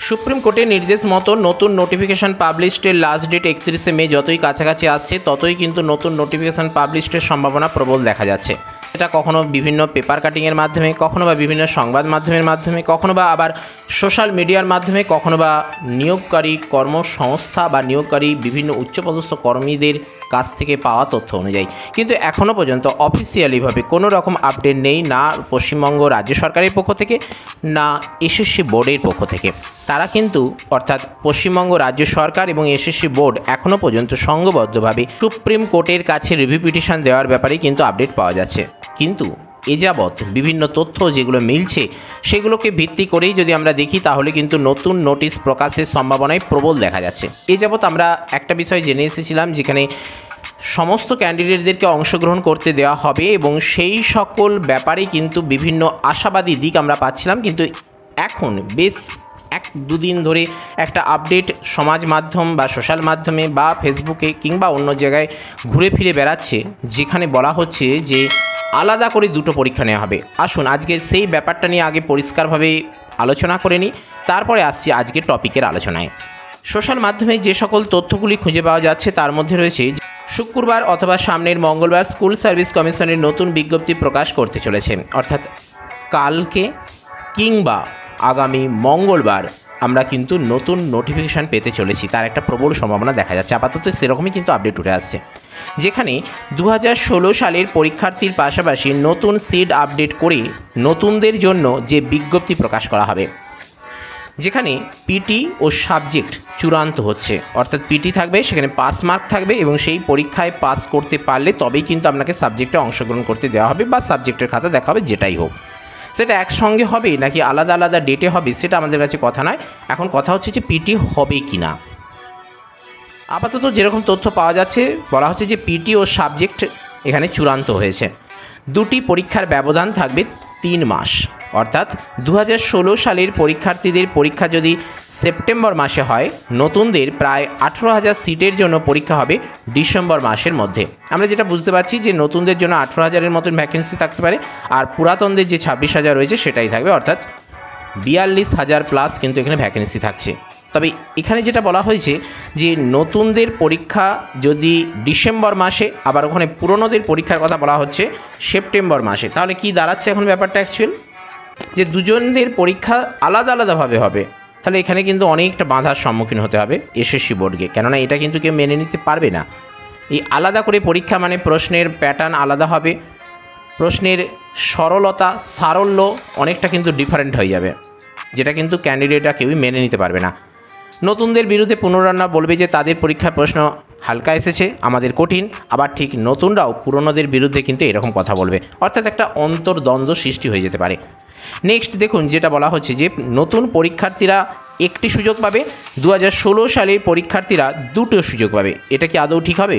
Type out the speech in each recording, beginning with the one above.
Supreme কোর্টের নির্দেশ মতো নতুন নোটিফিকেশান পাবলিশডের লাস্ট ডেট 31শে মে যতই কাছাকাছি আসছে ততই কিন্তু নতুন নোটিফিকেশান পাবলিশডের সম্ভাবনা প্রবল দেখা যাচ্ছে। এটা কখনো বিভিন্ন পেপার কাটিংয়ের মাধ্যমে, কখনো বা বিভিন্ন সংবাদ মাধ্যমের মাধ্যমে, কখনো বা আবার সোশ্যাল মিডিয়ার মাধ্যমে, কখনো বা নিয়োগকারী কর্মসংস্থা বা নিয়োগকারী বিভিন্ন উচ্চপদস্থ কর্মীদের কাছ থেকে পাওয়া তথ্য অনুযায়ী। কিন্তু এখনও পর্যন্ত অফিসিয়ালিভাবে কোনো রকম আপডেট নেই, না পশ্চিমবঙ্গ রাজ্য সরকারের পক্ষ থেকে না এসএসসি বোর্ডের পক্ষ থেকে। তারা কিন্তু অর্থাৎ পশ্চিমবঙ্গ রাজ্য সরকার এবং এসএসসি বোর্ড এখনও পর্যন্ত সংঘবদ্ধভাবে সুপ্রিম কোর্টের কাছে রিভিউ পিটিশন দেওয়ার ব্যাপারেই কিন্তু আপডেট পাওয়া যাচ্ছে। কিন্তু এ যাবৎ বিভিন্ন তথ্য যেগুলো মিলছে সেগুলোকে ভিত্তি করেই যদি আমরা দেখি তাহলে কিন্তু নতুন নোটিশ প্রকাশের সম্ভাবনায় প্রবল দেখা যাচ্ছে। এ যাবৎ আমরা একটা বিষয় জেনে এসেছিলাম যেখানে সমস্ত ক্যান্ডিডেটদেরকে অংশগ্রহণ করতে দেওয়া হবে এবং সেই সকল ব্যাপারেই কিন্তু বিভিন্ন আশাবাদী দিক আমরা পাচ্ছিলাম। কিন্তু এখন বেশ 1-2 দিন ধরে একটা আপডেট সমাজ মাধ্যম বা সোশ্যাল মাধ্যমে বা ফেসবুকে কিংবা অন্য জায়গায় ঘুরে ফিরে বেড়াচ্ছে, যেখানে বলা হচ্ছে যে আলাদা করে দুটো পরীক্ষা নেওয়া হবে। আসুন আজকে সেই ব্যাপারটা নিয়ে আগে পরিষ্কারভাবে আলোচনা করে নিই, তারপরে আসছি আজকের টপিকের আলোচনায়। সোশ্যাল মাধ্যমে যে সকল তথ্যগুলি খুঁজে পাওয়া যাচ্ছে তার মধ্যে রয়েছে শুক্রবার অথবা সামনের মঙ্গলবার স্কুল সার্ভিস কমিশনের নতুন বিজ্ঞপ্তি প্রকাশ করতে চলেছে। অর্থাৎ কালকে কিংবা আগামী মঙ্গলবার আমরা কিন্তু নতুন নোটিফিকেশান পেতে চলেছি, তার একটা প্রবল সম্ভাবনা দেখা যাচ্ছে। আপাতত সেরকমই কিন্তু আপডেট উঠে আসছে, যেখানে 2016 সালের পরীক্ষার্থীর পাশাপাশি নতুন সিট আপডেট করে নতুনদের জন্য যে বিজ্ঞপ্তি প্রকাশ করা হবে, যেখানে পিটি ও সাবজেক্ট চূড়ান্ত হচ্ছে। অর্থাৎ পিটি থাকবে, সেখানে পাস মার্ক থাকবে এবং সেই পরীক্ষায় পাস করতে পারলে তবেই কিন্তু আপনাকে সাবজেক্টে অংশগ্রহণ করতে দেওয়া হবে বা সাবজেক্টের খাতা দেখা হবে, যেটাই হোক। সেটা একসঙ্গে হবে নাকি আলাদা আলাদা ডেটে হবে সেটা আমাদের কাছে কথা নয়, এখন কথা হচ্ছে যে পিটি হবে কি না। আপাতত যেরকম তথ্য পাওয়া যাচ্ছে বলা হচ্ছে যে পিটি ও সাবজেক্ট এখানে চূড়ান্ত হয়েছে। দুটি পরীক্ষার ব্যবধান থাকবে 3 মাস। অর্থাৎ 2016 সালের পরীক্ষার্থীদের পরীক্ষা যদি সেপ্টেম্বর মাসে হয়, নতুনদের প্রায় 18,000 সিটের জন্য পরীক্ষা হবে ডিসেম্বর মাসের মধ্যে। আমরা যেটা বুঝতে পারছি যে নতুনদের জন্য 18,000-এর মতন ভ্যাকেন্সি থাকতে পারে, আর পুরাতনদের যে 26,000 রয়েছে সেটাই থাকবে, অর্থাৎ 42,000 প্লাস কিন্তু এখানে ভ্যাকেন্সি থাকছে। তবে এখানে যেটা বলা হয়েছে যে নতুনদের পরীক্ষা যদি ডিসেম্বর মাসে, আবার ওখানে পুরনোদের পরীক্ষার কথা বলা হচ্ছে সেপ্টেম্বর মাসে, তাহলে কি দাঁড়াচ্ছে এখন ব্যাপারটা অ্যাকচুয়াল যে দুজনদের পরীক্ষা আলাদা আলাদাভাবে হবে। তাহলে এখানে কিন্তু অনেকটা বাধার সম্মুখীন হতে হবে এসএসসি বোর্ডকে, কেননা এটা কিন্তু কেউ মেনে নিতে পারবে না। এই আলাদা করে পরীক্ষা মানে প্রশ্নের প্যাটার্ন আলাদা হবে, প্রশ্নের সরলতা সারল্য অনেকটা কিন্তু ডিফারেন্ট হয়ে যাবে, যেটা কিন্তু ক্যান্ডিডেটরা কেউই মেনে নিতে পারবে না। নতুনদের বিরুদ্ধে পুনরান্না বলবে যে তাদের পরীক্ষার প্রশ্ন হালকা এসেছে, আমাদের কঠিন, আবার ঠিক নতুনরাও পুরনোদের বিরুদ্ধে কিন্তু এরকম কথা বলবে, অর্থাৎ একটা অন্তর্দ্বন্দ্ব সৃষ্টি হয়ে যেতে পারে। নেক্সট দেখুন যেটা বলা হচ্ছে যে নতুন পরীক্ষার্থীরা একটি সুযোগ পাবে, 2016 সালের পরীক্ষার্থীরা দুটো সুযোগ পাবে। এটা কি আদৌ ঠিক হবে?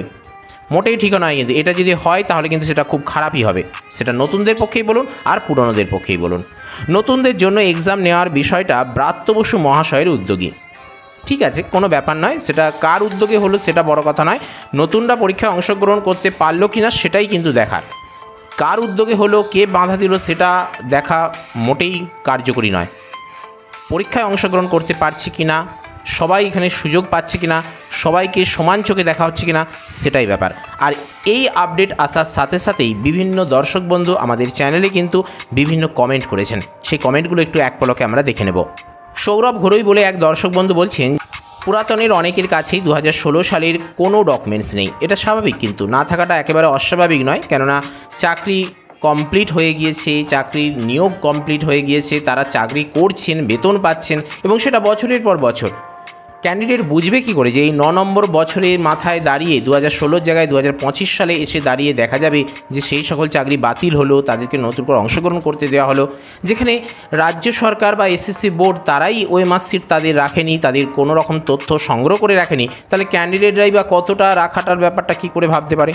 মোটেই ঠিক নয়, কিন্তু এটা যদি হয় তাহলে কিন্তু সেটা খুব খারাপই হবে, সেটা নতুনদের পক্ষেই বলুন আর পুরনোদের পক্ষেই বলুন। নতুনদের জন্য এক্সাম নেওয়ার বিষয়টা ব্রাত্য বসু মহাশয়ের উদ্যোগী। ঠিক আছে, কোনো ব্যাপার নয়, সেটা কার উদ্যোগে হলো সেটা বড় কথা নয়, নতুনরা পরীক্ষায় অংশগ্রহণ করতে পারলো কি না সেটাই কিন্তু দেখার। কার উদ্যোগে হলো, কে বাধা দিল সেটা দেখা মোটেই কার্যকরী নয়। পরীক্ষায় অংশগ্রহণ করতে পারছি কি না, সবাই এখানে সুযোগ পাচ্ছে কি না, সবাইকে সমান চোখে দেখা হচ্ছে কি না, সেটাই ব্যাপার। আর এই আপডেট আসার সাথে সাথেই বিভিন্ন দর্শক বন্ধু আমাদের চ্যানেলে কিন্তু বিভিন্ন কমেন্ট করেছেন, সেই কমেন্টগুলো একটু এক পলকে আমরা দেখে নেব। সৌরভ ঘরোই বলে এক দর্শক বন্ধু বলছেন, পুরাতনের অনেকের কাছেই 2016 সালের কোনো ডকুমেন্টস নেই। এটা স্বাভাবিক, কিন্তু না থাকাটা একেবারে অস্বাভাবিক নয়, কেননা চাকরি কমপ্লিট হয়ে গিয়েছে, চাকরির নিয়োগ কমপ্লিট হয়ে গিয়েছে, তারা চাকরি করছেন, বেতন পাচ্ছেন এবং সেটা বছরের পর বছর। ক্যান্ডিডেট বুঝবে কী করে যে এই 9 নম্বর বছরের মাথায় দাঁড়িয়ে 2016 জায়গায় 2025 সালে এসে দাঁড়িয়ে দেখা যাবে যে সেই সকল চাকরি বাতিল হলো, তাদেরকে নতুন করে অংশগ্রহণ করতে দেওয়া হলো, যেখানে রাজ্য সরকার বা এসএসসি বোর্ড তারাই ওএমআর সিট তাদের রাখেনি, তাদের কোনো রকম তথ্য সংগ্রহ করে রাখেনি, তাহলে ক্যান্ডিডেটরাই বা কতটা রাখাটার ব্যাপারটা কী করে ভাবতে পারে?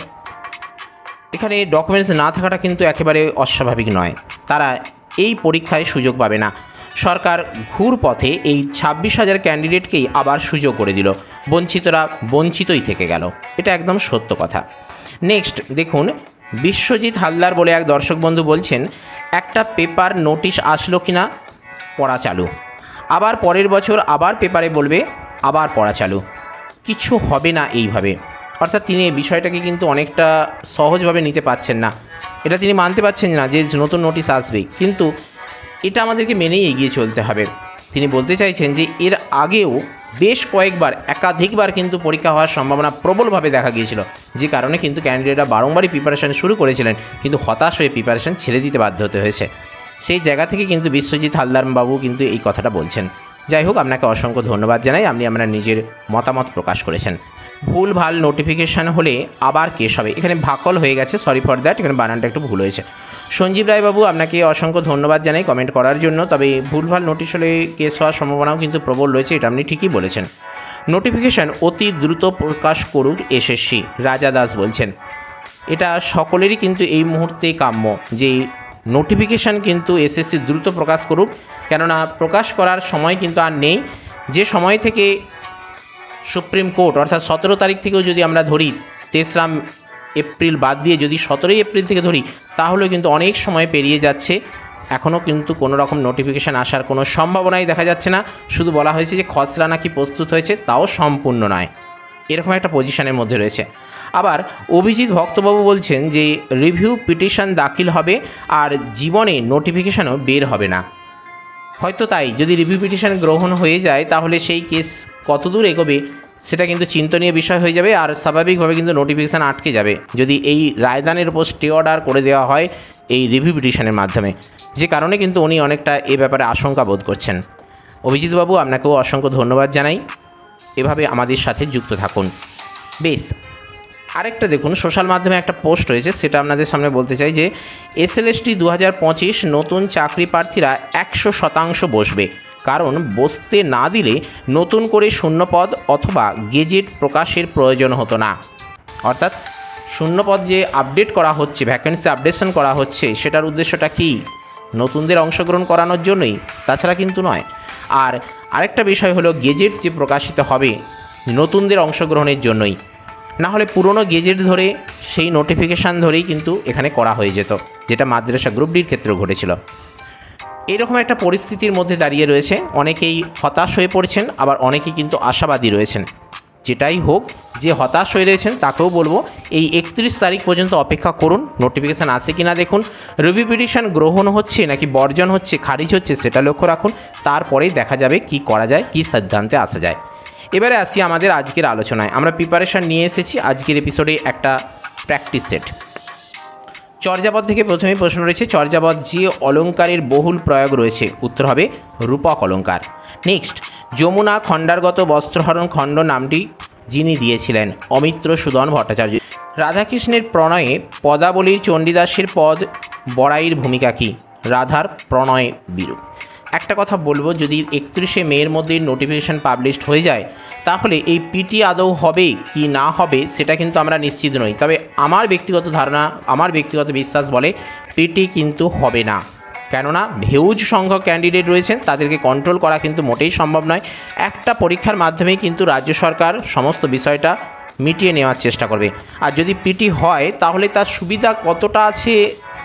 এখানে ডকুমেন্টস না থাকাটা কিন্তু একেবারে অস্বাভাবিক নয়, তারা এই পরীক্ষায় সুযোগ পাবে না। সরকার ঘুর পথে এই 26,000 ক্যান্ডিডেটকেই আবার সুযোগ করে দিল, বঞ্চিতরা বঞ্চিতই থেকে গেল, এটা একদম সত্য কথা। নেক্সট দেখুন, বিশ্বজিৎ হালদার বলে এক দর্শক বন্ধু বলছেন, একটা পেপার নোটিশ আসলো কিনা, পড়া চালু। আবার পরের বছর আবার পেপারে বলবে আবার পড়া চালু, কিছু হবে না এইভাবে। অর্থাৎ তিনি এই বিষয়টাকে কিন্তু অনেকটা সহজভাবে নিতে পারছেন না, এটা তিনি মানতে পারছেন না যে নতুন নোটিশ আসবে, কিন্তু এটা আমাদেরকে মেনেই এগিয়ে চলতে হবে। তিনি বলতে চাইছেন যে এর আগেও বেশ কয়েকবার একাধিকবার কিন্তু পরীক্ষা হওয়ার সম্ভাবনা প্রবলভাবে দেখা গিয়েছিল, যে কারণে কিন্তু ক্যান্ডিডেটরা বারংবারই প্রিপারেশান শুরু করেছিলেন, কিন্তু হতাশ হয়ে প্রিপারেশান ছেড়ে দিতে বাধ্য হতে হয়েছে। সেই জায়গা থেকে কিন্তু বিশ্বজিৎ হালদার বাবু কিন্তু এই কথাটা বলছেন। যাই হোক, আপনাকে অসংখ্য ধন্যবাদ জানাই, আপনি আপনার নিজের মতামত প্রকাশ করেছেন। ভুল ভাল নোটিফিকেশান হলে আবার কেস হবে, এখানে ভাকল হয়ে গেছে, সরি ফর দ্যাট, এখানে বানানটা একটু ভুল হয়েছে। সঞ্জীব রায়বাবু, আপনাকে অসংখ্য ধন্যবাদ জানাই কমেন্ট করার জন্য। তবে ভুলভাল নোটিশ হলে কেস হওয়ার সম্ভাবনাও কিন্তু প্রবল রয়েছে, এটা আপনি ঠিকই বলেছেন। নোটিফিকেশান অতি দ্রুত প্রকাশ করুক এসএসসি, রাজা দাস বলছেন। এটা সকলেরই কিন্তু এই মুহূর্তে কাম্য যে নোটিফিকেশান কিন্তু এসএসসি দ্রুত প্রকাশ করুক, কেননা প্রকাশ করার সময় কিন্তু আর নেই। যে সময় থেকে সুপ্রিম কোর্ট অর্থাৎ 17 তারিখ থেকেও যদি আমরা ধরি, 3রা এপ্রিল বাদ দিয়ে যদি 17ই এপ্রিল থেকে ধরি, তাহলেও কিন্তু অনেক সময় পেরিয়ে যাচ্ছে, এখনও কিন্তু কোনো রকম নোটিফিকেশান আসার কোনো সম্ভাবনাই দেখা যাচ্ছে না। শুধু বলা হয়েছে যে খসড়া নাকি প্রস্তুত হয়েছে, তাও সম্পূর্ণ নয়, এরকম একটা পজিশনের মধ্যে রয়েছে। আবার অভিজিৎ ভক্তবাবু বলছেন যে রিভিউ পিটিশন দাখিল হবে আর জীবনে নোটিফিকেশানও বের হবে না। হয়তো তাই, যদি রিভিউ পিটিশন গ্রহণ হয়ে যায় তাহলে সেই কেস কতদূর এগোবে সেটা কিন্তু চিন্তনীয় বিষয় হয়ে যাবে, আর স্বাভাবিকভাবে কিন্তু নোটিফিকেশান আটকে যাবে যদি এই রায়দানের উপর স্টে অর্ডার করে দেওয়া হয় এই রিভিউ পিটিশনের মাধ্যমে, যে কারণে কিন্তু উনি অনেকটা এ ব্যাপারে আশঙ্কা বোধ করছেন। অভিজিৎবাবু, আপনাকেও অসংখ্য ধন্যবাদ জানাই, এভাবে আমাদের সাথে যুক্ত থাকুন। বেশ, আরেকটা দেখুন, সোশ্যাল মাধ্যমে একটা পোস্ট রয়েছে, সেটা আপনাদের সামনে বলতে চাই যে এসএলএসটি 2025 নতুন চাকরি প্রার্থীরা 100% বসবে, কারণ বসতে না দিলে নতুন করে শূন্যপদ অথবা গেজেট প্রকাশের প্রয়োজন হতো না। অর্থাৎ শূন্যপদ যে আপডেট করা হচ্ছে, ভ্যাকেন্সি আপডেশন করা হচ্ছে, সেটার উদ্দেশ্যটা কি? নতুনদের অংশগ্রহণ করানোর জন্যই, তাছাড়া কিন্তু নয়। আর আরেকটা বিষয় হলো গেজেট যে প্রকাশিত হবে নতুনদের অংশগ্রহণের জন্যই, না হলে পুরনো গেজেট ধরে সেই নোটিফিকেশান ধরেই কিন্তু এখানে করা হয়ে যেত, যেটা মাদ্রাসা গ্রুপ ডির ক্ষেত্রেও ঘটেছিল। এরকম একটা পরিস্থিতির মধ্যে দাঁড়িয়ে রয়েছে, অনেকেই হতাশ হয়ে পড়ছেন, আবার অনেকেই কিন্তু আশাবাদী রয়েছেন। যেটাই হোক, যে হতাশ হয়ে রয়েছেন তাকেও বলবো এই 31 তারিখ পর্যন্ত অপেক্ষা করুন, নোটিফিকেশান আসে কিনা দেখুন, রিভিউ পিটিশন গ্রহণ হচ্ছে নাকি বর্জন হচ্ছে, খারিজ হচ্ছে, সেটা লক্ষ্য রাখুন, তারপরেই দেখা যাবে কি করা যায়, কি সিদ্ধান্তে আসা যায়। এবারে আসি আমাদের আজকের আলোচনায়। আমরা প্রিপারেশান নিয়ে এসেছি আজকের এপিসোডে একটা প্র্যাকটিস সেট। চর্যাপদ থেকে প্রথমেই প্রশ্ন রয়েছে, চর্যাপদ যে অলঙ্কারের বহুল প্রয়োগ রয়েছে, উত্তর হবে রূপক অলঙ্কার। নেক্সট, যমুনা খণ্ডারগত বস্ত্রহরণ খণ্ড নামটি যিনি দিয়েছিলেন, অমিত্র সুদন ভট্টাচার্য। রাধাকৃষ্ণের প্রণয়ে পদাবলীর চণ্ডীদাসের পদ বড়াইয়ের ভূমিকা কী? রাধার প্রণয় বিরূপ। একটা কথা বলবো, যদি 31শে মের মধ্যে নোটিফিকেশান পাবলিশড হয়ে যায় তাহলে এই পিটি আদৌ হবে কি না হবে সেটা কিন্তু আমরা নিশ্চিত নই, তবে আমার ব্যক্তিগত ধারণা, আমার ব্যক্তিগত বিশ্বাস বলে পিটি কিন্তু হবে না, কেননা হিউজ সংখ্যক ক্যান্ডিডেট রয়েছেন, তাদেরকে কন্ট্রোল করা কিন্তু মোটেই সম্ভব নয়। একটা পরীক্ষার মাধ্যমেই কিন্তু রাজ্য সরকার সমস্ত বিষয়টা মিটিয়ে নেওয়ার চেষ্টা করবে। আর যদি পিটি হয় তাহলে তার সুবিধা কতটা আছে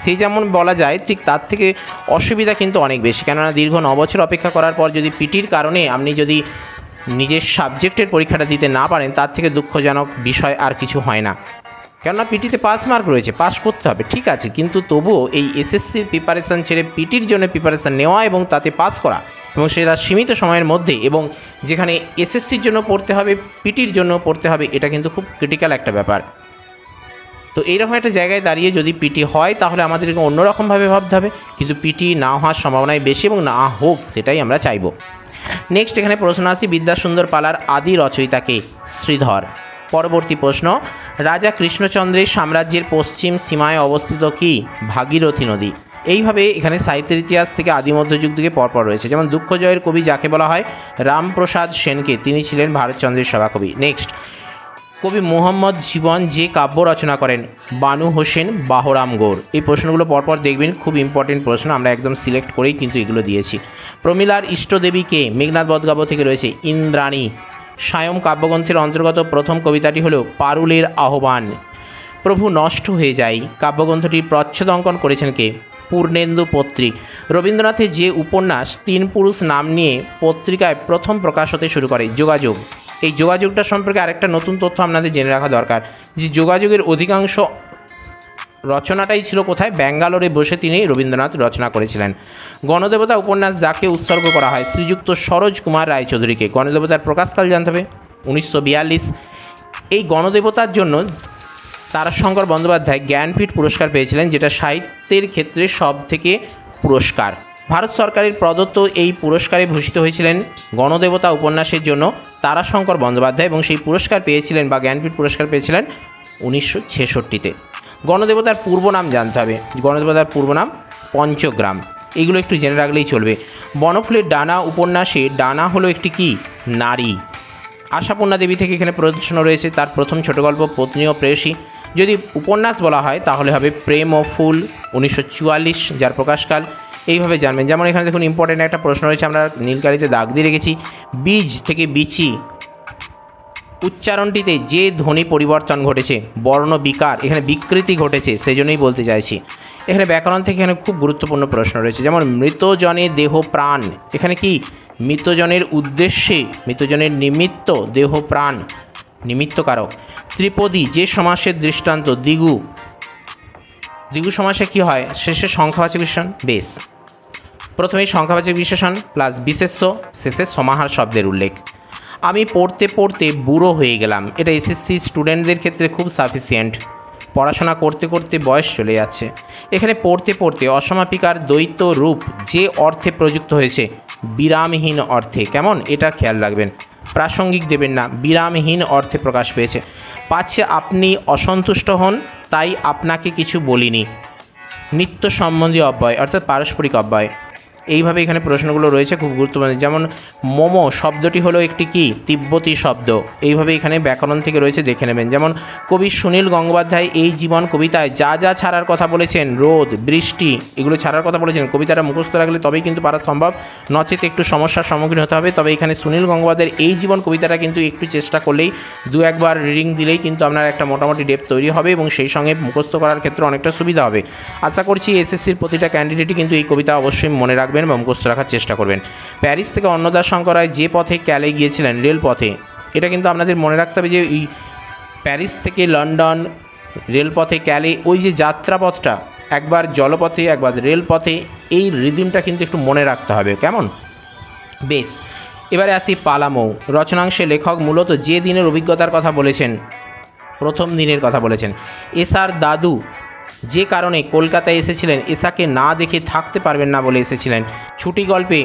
সে যেমন বলা যায়, ঠিক তার থেকে অসুবিধা কিন্তু অনেক বেশি, কেননা দীর্ঘ 9 বছর অপেক্ষা করার পর যদি পিটির কারণে আপনি যদি নিজের সাবজেক্টের পরীক্ষাটা দিতে না পারেন, তার থেকে দুঃখজনক বিষয় আর কিছু হয় না। কেননা পিটিতে পাস মার্ক রয়েছে, পাস করতে হবে, ঠিক আছে, কিন্তু তবুও এই এসএসসির প্রিপারেশান ছেড়ে পিটির জন্য প্রিপারেশান নেওয়া এবং তাতে পাস করা, এবং সেটা সীমিত সময়ের মধ্যে, এবং যেখানে এসএসসির জন্য পড়তে হবে পিটির জন্য পড়তে হবে, এটা কিন্তু খুব ক্রিটিক্যাল একটা ব্যাপার। তো এইরকম একটা জায়গায় দাঁড়িয়ে যদি পিটি হয় তাহলে আমাদেরকে অন্যরকমভাবে ভাবতে হবে, কিন্তু পিটি না হওয়ার সম্ভাবনাই বেশি, এবং না হোক সেটাই আমরা চাইব। নেক্সট, এখানে প্রশ্ন আসি, বিদ্যাসুন্দর পালার আদি রচয়িতাকে? শ্রীধর। পরবর্তী প্রশ্ন, রাজা কৃষ্ণচন্দ্রের সাম্রাজ্যের পশ্চিম সীমায় অবস্থিত কি? ভাগীরথী নদী। এইভাবে এখানে সাহিত্যের ইতিহাস থেকে আদি মধ্যযুগ থেকে পরপর রয়েছে, যেমন দুঃখজয়ের কবি যাকে বলা হয় রামপ্রসাদ সেনকে, তিনি ছিলেন ভারতচন্দ্রের সভাকবি। নেক্সট, কবি মুহম্মদ জীবন যে কাব্য রচনা করেন? বানু হোসেন বাহরাম গৌর। এই প্রশ্নগুলো পরপর দেখবেন, খুব ইম্পর্টেন্ট প্রশ্ন, আমরা একদম সিলেক্ট করেই কিন্তু এগুলো দিয়েছি। প্রমিলার ইষ্টদেবী কে? মেঘনাদ বধকাব্য থেকে রয়েছে ইন্দ্রাণী। সায়ম কাব্যগ্রন্থের অন্তর্গত প্রথম কবিতাটি হলো পারুলের আহ্বান। প্রভু নষ্ট হয়ে যায় কাব্যগ্রন্থটির প্রচ্ছদ অঙ্কন করেছেন কে? পূর্ণেন্দু পত্রিক। রবীন্দ্রনাথের যে উপন্যাস তিন পুরুষ নাম নিয়ে পত্রিকায় প্রথম প্রকাশ হতে শুরু করে, যোগাযোগ। এই যোগাযোগটা সম্পর্কে আরেকটা নতুন তথ্য আপনাদের জেনে রাখা দরকার, যে যোগাযোগের অধিকাংশ রচনাটাই ছিল কোথায়, ব্যাঙ্গালোরে বসে তিনি রবীন্দ্রনাথ রচনা করেছিলেন। গণদেবতা উপন্যাস যাকে উৎসর্গ করা হয়, শ্রীযুক্ত সরোজ কুমার রায়চৌধুরীকে। গণদেবতার প্রকাশকাল জানতে হবে 1942। এই গণদেবতার জন্য তারাশঙ্কর বন্দ্যোপাধ্যায় জ্ঞানপীঠ পুরস্কার পেয়েছিলেন, যেটা সাহিত্যের ক্ষেত্রে সব থেকে পুরস্কার। ভারত সরকারের প্রদত্ত এই পুরস্কারে ভূষিত হয়েছিলেন গণদেবতা উপন্যাসের জন্য তারাশঙ্কর বন্দ্যোপাধ্যায়, এবং সেই পুরস্কার পেয়েছিলেন বা জ্ঞানপীঠ পুরস্কার পেয়েছিলেন 1966-তে। গণদেবতার পূর্ব নাম জানতে হবে, গণদেবতার পূর্ব নাম পঞ্চগ্রাম। এইগুলো একটু জেনে রাখলেই চলবে। বনফুলের ডানা উপন্যাসে ডানা হলো একটি কি, নারী। আশাপূর্ণা দেবী থেকে এখানে প্রদর্শন রয়েছে তার প্রথম ছোট গল্প পত্নী ও প্রেয়সী। যদি উপন্যাস বলা হয় তাহলে হবে প্রেম ও ফুল, 1944, যার প্রকাশকাল। এইভাবে জানবেন। যেমন এখানে দেখুন ইম্পর্টেন্ট একটা প্রশ্ন রয়েছে, আমরা নীলকালিতে দাগ দিয়ে রেখেছি। বীজ থেকে বিচি উচ্চারণটিতে যে ধ্বনি পরিবর্তন ঘটেছে, বর্ণ বিকার, এখানে বিকৃতি ঘটেছে, সেই জন্যই বলতে চাইছি। এখানে ব্যাকরণ থেকে এখানে খুব গুরুত্বপূর্ণ প্রশ্ন রয়েছে, যেমন মৃতজনে দেহ প্রাণ, এখানে কি মৃতজনের উদ্দেশ্যে, মৃতজনের নিমিত্ত, দেহ প্রাণ নিমিত্তকারক। ত্রিপদী যে সমাসের দৃষ্টান্ত, দ্বিগু, দ্বিগু সমাসে কি হয়, শেষে সংখ্যাবাচক বিশেষণ। বেশ, প্রথমেই সংখ্যাবাচক বিশেষণ প্লাস বিশেষ্য, শেষে সমাহার শব্দের উল্লেখ। আমি পড়তে পড়তে বুড়ো হয়ে গেলাম, এটা এসএসসি স্টুডেন্টদের ক্ষেত্রে খুব সাফিসিয়েন্ট। পড়াশোনা করতে করতে বয়স চলে যাচ্ছে। এখানে পড়তে পড়তে অসমাপিকার দ্বৈত রূপ যে অর্থে প্রযুক্ত হয়েছে, বিরামহীন অর্থে। কেমন, এটা খেয়াল রাখবেন, প্রাসঙ্গিক দেবেন না, বিরামহীন অর্থে প্রকাশ পেয়েছে। পাচ্ছে আপনি অসন্তুষ্ট হন তাই আপনাকে কিছু বলিনি, নিত্য সম্বন্ধীয় অব্যয় অর্থাৎ পারস্পরিক অব্যয়। এইভাবে এখানে প্রশ্নগুলো রয়েছে খুব গুরুত্বপূর্ণ। যেমন মোমো শব্দটি হলো একটি কি, তিব্বতী শব্দ। এইভাবে এখানে ব্যাকরণ থেকে রয়েছে, দেখে নেবেন। যেমন কবি সুনীল গঙ্গোপাধ্যায় এই জীবন কবিতায় যা যা ছাড়ার কথা বলেছেন, রোদ, বৃষ্টি, এগুলো ছাড়ার কথা বলেছেন। কবিতাটা মুখস্থ রাখলে তবেই কিন্তু পারা সম্ভব, নচেত একটু সমস্যার সম্মুখীন হতে হবে। তবে এখানে সুনীল গঙ্গোপাধ্যায়ের এই জীবন কবিতাটা কিন্তু একটু চেষ্টা করলেই, দু একবার রিডিং দিলেই কিন্তু আপনার একটা মোটামুটি ডেপ তৈরি হবে, এবং সেই সঙ্গে মুখস্থ করার ক্ষেত্রে অনেকটা সুবিধা হবে। আশা করছি এসএসসির প্রতিটা ক্যান্ডিডেটই কিন্তু এই কবিতা অবশ্যই মনে রাখবেন বা মুখস্থ রাখার চেষ্টা করবেন। প্যারিস থেকে অন্নদাশঙ্কর রায় যে পথে ক্যালে গিয়েছিলেন, রেলপথে। এটা কিন্তু আপনাদের মনে রাখতে হবে যে এই প্যারিস থেকে লন্ডন রেলপথে ক্যালে, ওই যে যাত্রাপথটা, একবার জলপথে একবার রেলপথে, এই রিদিমটা কিন্তু একটু মনে রাখতে হবে। কেমন, বেশ। এবারে আসি পালামৌ। রচনাংশে লেখক মূলত যে দিনের অভিজ্ঞতার কথা বলেছেন, প্রথম দিনের কথা বলেছেন। এসার দাদু যে কারণে কলকাতায় এসেছিলেন, এসাকে না দেখে থাকতে পারবেন না বলে এসেছিলেন। ছুটি গল্পে,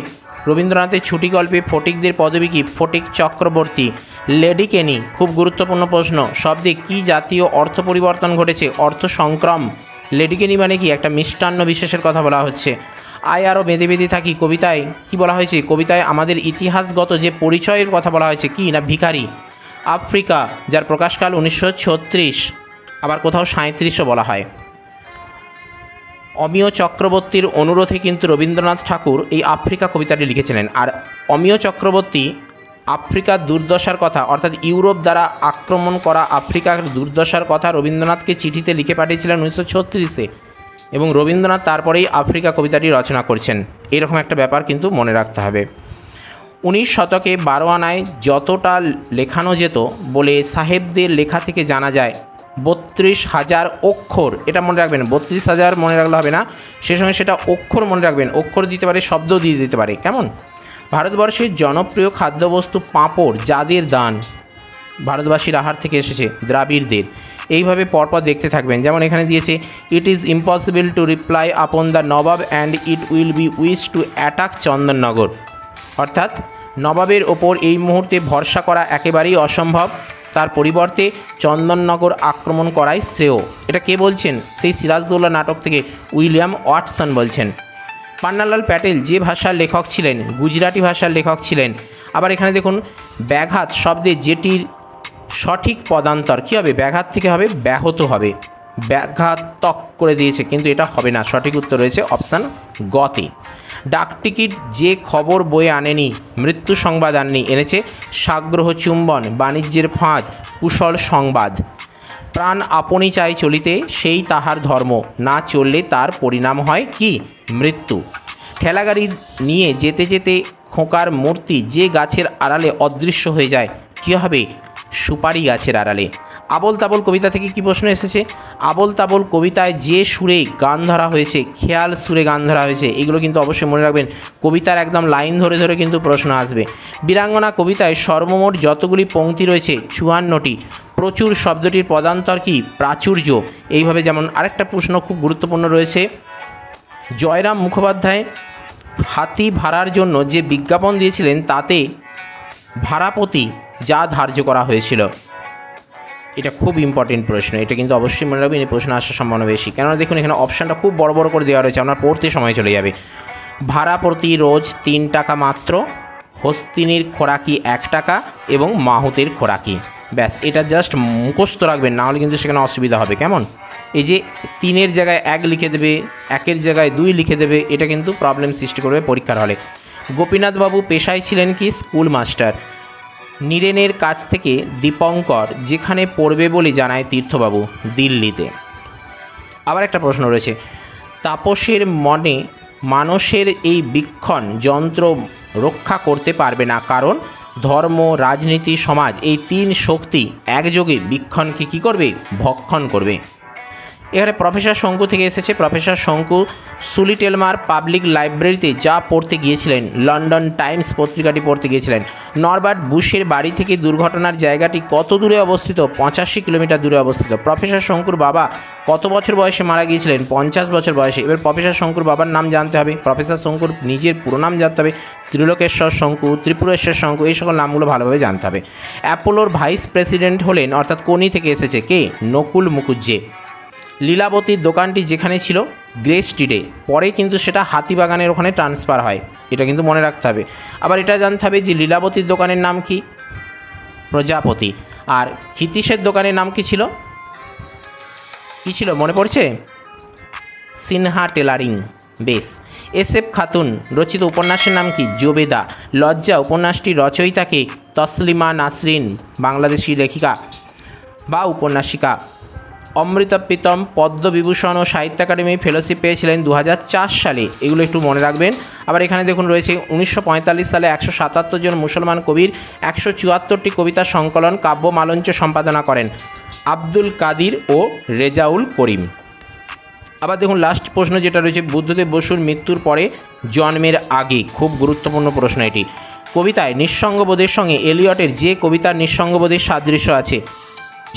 রবীন্দ্রনাথের ছুটি গল্পে ফটিকদের পদবী কি, ফটিক চক্রবর্তী। লেডিকেনি খুব গুরুত্বপূর্ণ প্রশ্ন, শব্দে কি জাতীয় অর্থ পরিবর্তন ঘটেছে, অর্থ সংক্রম। লেডিকেনি মানে কি, একটা মিষ্টান্ন বিশেষের কথা বলা হচ্ছে। আয় আরও বেঁধে বেঁধে থাকি কবিতায় কি বলা হয়েছে, কবিতায় আমাদের ইতিহাসগত যে পরিচয়ের কথা বলা হয়েছে কি না, ভিখারি। আফ্রিকা, যার প্রকাশকাল 1936, আবার কোথাও 37ও বলা হয়। অমিয় চক্রবর্তীর অনুরোধে কিন্তু রবীন্দ্রনাথ ঠাকুর এই আফ্রিকা কবিতাটি লিখেছিলেন। আর অমিয় চক্রবর্তী আফ্রিকার দুর্দশার কথা, অর্থাৎ ইউরোপ দ্বারা আক্রমণ করা আফ্রিকার দুর্দশার কথা রবীন্দ্রনাথকে চিঠিতে লিখে পাঠিয়েছিলেন 1936-এ, এবং রবীন্দ্রনাথ তারপরেই আফ্রিকা কবিতাটি রচনা করছেন। এরকম একটা ব্যাপার কিন্তু মনে রাখতে হবে। 19 শতকে 12 আনায় যতটা লেখানো যেত বলে সাহেবদের লেখা থেকে জানা যায়, 32,000 অক্ষর। এটা মনে রাখবেন, 32,000 মনে রাখলে হবে না, সে সঙ্গে সেটা অক্ষর মনে রাখবেন। অক্ষর দিতে পারে, শব্দ দিয়ে দিতে পারে। কেমন, ভারতবর্ষের জনপ্রিয় খাদ্যবস্তু পাঁপড় যাদের দান, ভারতবাসীর আহার থেকে এসেছে, দ্রাবিড়দের। এইভাবে পরপর দেখতে থাকবেন। যেমন এখানে দিয়েছে, it is impossible to reply upon the Nawab and it will be wish to attack Chandannagar. অর্থাৎ নবাবের ওপর এই মুহূর্তে ভরসা করা একেবারেই অসম্ভব, তার পরিবর্তে চন্দননগর আক্রমণ করাই শ্রেয়। এটা কে বলছেন, সেই সিরাজদৌল্লা নাটক থেকে উইলিয়াম ওয়াটসন বলছেন। পান্নালাল প্যাটেল যে ভাষার লেখক ছিলেন, গুজরাটি ভাষার লেখক ছিলেন। আবার এখানে দেখুন, ব্যাঘাত শব্দে যেটির সঠিক পদান্তর কী হবে, ব্যাঘাত থেকে হবে ব্যাহত হবে, ব্যাঘাতক করে দিয়েছে, কিন্তু এটা হবে না। সঠিক উত্তর রয়েছে অপশান গতে। ডাকটিকিট যে খবর বয়ে আনেনি, মৃত্যু সংবাদ আনেনি, এনেছে সাগ্রহ চুম্বন, বাণিজ্যের ফাঁদ, কুশল সংবাদ। প্রাণ আপনি চাই চলিতে সেই তাহার ধর্ম, না চললে তার পরিণাম হয় কি মৃত্যু। ঠেলাগাড়ি নিয়ে যেতে যেতে খোকার মূর্তি যে গাছের আড়ালে অদৃশ্য হয়ে যায় কী হবে সুপারি গাছের আড়ালে। আবোল তাবোল কবিতা থেকে কি প্রশ্ন এসেছে? আবোল তাবোল কবিতায় যে সুরে গান ধরা হয়েছে, খেয়াল সুরে গান ধরা হয়েছে, এগুলো কিন্তু অবশ্যই মনে রাখবেন। কবিতার একদম লাইন ধরে ধরে কিন্তু প্রশ্ন আসবে। বীরাঙ্গনা কবিতায় সর্বমোট যতগুলি পংক্তি রয়েছে 54টি। প্রচুর শব্দটির পদান্তর কি প্রাচুর্য। এইভাবে যেমন আরেকটা প্রশ্ন খুব গুরুত্বপূর্ণ রয়েছে, জয়রাম মুখোপাধ্যায় হাতি ভাড়ার জন্য যে বিজ্ঞাপন দিয়েছিলেন তাতে ভাড়াপতি যা ধার্য করা হয়েছিল। এটা খুব ইম্পর্টেন্ট প্রশ্ন, এটা কিন্তু অবশ্যই মনে রাখবেন, এই প্রশ্ন আসার সম্ভাবনা বেশি। কেননা দেখুন এখানে অপশানটা খুব বড় বড় করে দেওয়া রয়েছে, আপনার পড়তে সময় চলে যাবে। ভাড়া প্রতি রোজ 3 টাকা মাত্র, হস্তিনীর খোরাকি 1 টাকা এবং মাহুতের খোরাকি। ব্যাস এটা জাস্ট মুখস্থ রাখবেন, নাহলে কিন্তু সেখানে অসুবিধা হবে। কেমন? এই যে 3-এর জায়গায় 1 লিখে দেবে, 1-এর জায়গায় 2 লিখে দেবে, এটা কিন্তু প্রবলেম সৃষ্টি করবে পরীক্ষার হলে। গোপীনাথবাবু পেশায় ছিলেন কি স্কুল মাস্টার। নীরেনের কাছ থেকে দীপঙ্কর যেখানে পড়বে বলে জানায় তীর্থবাবু দিল্লিতে। আবার একটা প্রশ্ন রয়েছে, তাপসের মনে মানুষের এই বীক্ষণ যন্ত্র রক্ষা করতে পারবে না, কারণ ধর্ম, রাজনীতি, সমাজ এই 3 শক্তি একযোগে বীক্ষণকে কী করবে ভক্ষণ করবে। এখানে প্রফেসর শঙ্কু থেকে এসেছে। প্রফেসর শঙ্কু সুলিটেলমার পাবলিক লাইব্রেরিতে যা পড়তে গিয়েছিলেন, লন্ডন টাইমস পত্রিকাটি পড়তে গিয়েছিলেন। নরবার্ট বুশের বাড়ি থেকে দুর্ঘটনার জায়গাটি কত দূরে অবস্থিত? 85 কিলোমিটার দূরে অবস্থিত। প্রফেসর শঙ্কুর বাবা কত বছর বয়সে মারা গিয়েছিলেন? 50 বছর বয়সে। এবার প্রফেসর শঙ্কুর বাবার নাম জানতে হবে, প্রফেসর শঙ্কুর নিজের পুরো নাম জানতে হবে, ত্রিলোকেশ্বর শঙ্কু, ত্রিপুরেশ্বর শঙ্কু, এই সকল নামগুলো ভালোভাবে জানতে হবে। অ্যাপোলোর ভাইস প্রেসিডেন্ট হলেন, অর্থাৎ কোনি থেকে এসেছে কে? নকুল মুখুজ্জে। লীলাবতীর দোকানটি যেখানে ছিল গ্রে স্ট্রিটে, পরে কিন্তু সেটা হাতিবাগানের ওখানে ট্রান্সফার হয়, এটা কিন্তু মনে রাখতে হবে। আবার এটা জানতে হবে যে লীলাবতীর দোকানের নাম কি? প্রজাপতি। আর ক্ষিতীশের দোকানের নাম কি ছিল? কি ছিল মনে পড়ছে? সিনহা টেলারিং। বেশ। এসএফ খাতুন রচিত উপন্যাসের নাম কি? জোবেদা। লজ্জা উপন্যাসটি রচয়িতাকে তসলিমা নাসরিন, বাংলাদেশি লেখিকা বা উপন্যাসিকা। অমৃতা প্রীতম পদ্মবিভূষণ ও সাহিত্য একাডেমি ফেলোশিপ পেয়েছিলেন 2004 সালে, এগুলো একটু মনে রাখবেন। আবার এখানে দেখুন রয়েছে 1945 সালে 177 জন মুসলমান কবির 174টি কবিতা সংকলন কাব্য মালঞ্চ সম্পাদনা করেন আব্দুল কাদির ও রেজাউল করিম। আবার দেখুন লাস্ট প্রশ্ন যেটা রয়েছে, বুদ্ধদেব বসুর মৃত্যুর পরে জন্মের আগে, খুব গুরুত্বপূর্ণ প্রশ্ন এটি। কবিতায় নিঃসঙ্গবোধের সঙ্গে এলিয়টের যে কবিতার নিঃসঙ্গবোধের সাদৃশ্য আছে,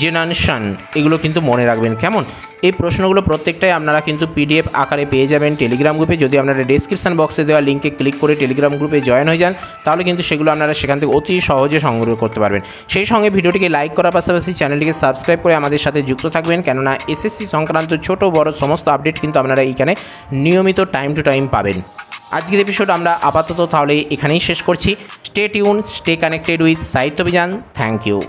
জেনানশন, এগুলো কিন্তু মনে রাখবেন। কেমন? এই প্রশ্নগুলো প্রত্যেকটাই আপনারা কিন্তু পিডিএফ আকারে পেয়ে যাবেন টেলিগ্রাম গ্রুপে। যদি আপনারা ডেসক্রিপশন বক্সে দেওয়া লিঙ্কে ক্লিক করে টেলিগ্রাম গ্রুপে জয়েন হয়ে যান, তাহলে কিন্তু সেগুলো আপনারা সেখান থেকে অতি সহজে সংগ্রহ করতে পারবেন। সেই সঙ্গে ভিডিওটিকে লাইক করার পাশাপাশি চ্যানেলটিকে সাবস্ক্রাইব করে আমাদের সাথে যুক্ত থাকবেন, কেননা এসএসসি সংক্রান্ত ছোট বড় সমস্ত আপডেট কিন্তু আপনারা এইখানে নিয়মিত টাইম টু টাইম পাবেন। আজকের এপিসোড আমরা আপাতত তাহলে এখানেই শেষ করছি। Stay tune, stay connected with Sahitya Abhiyan. Thank you.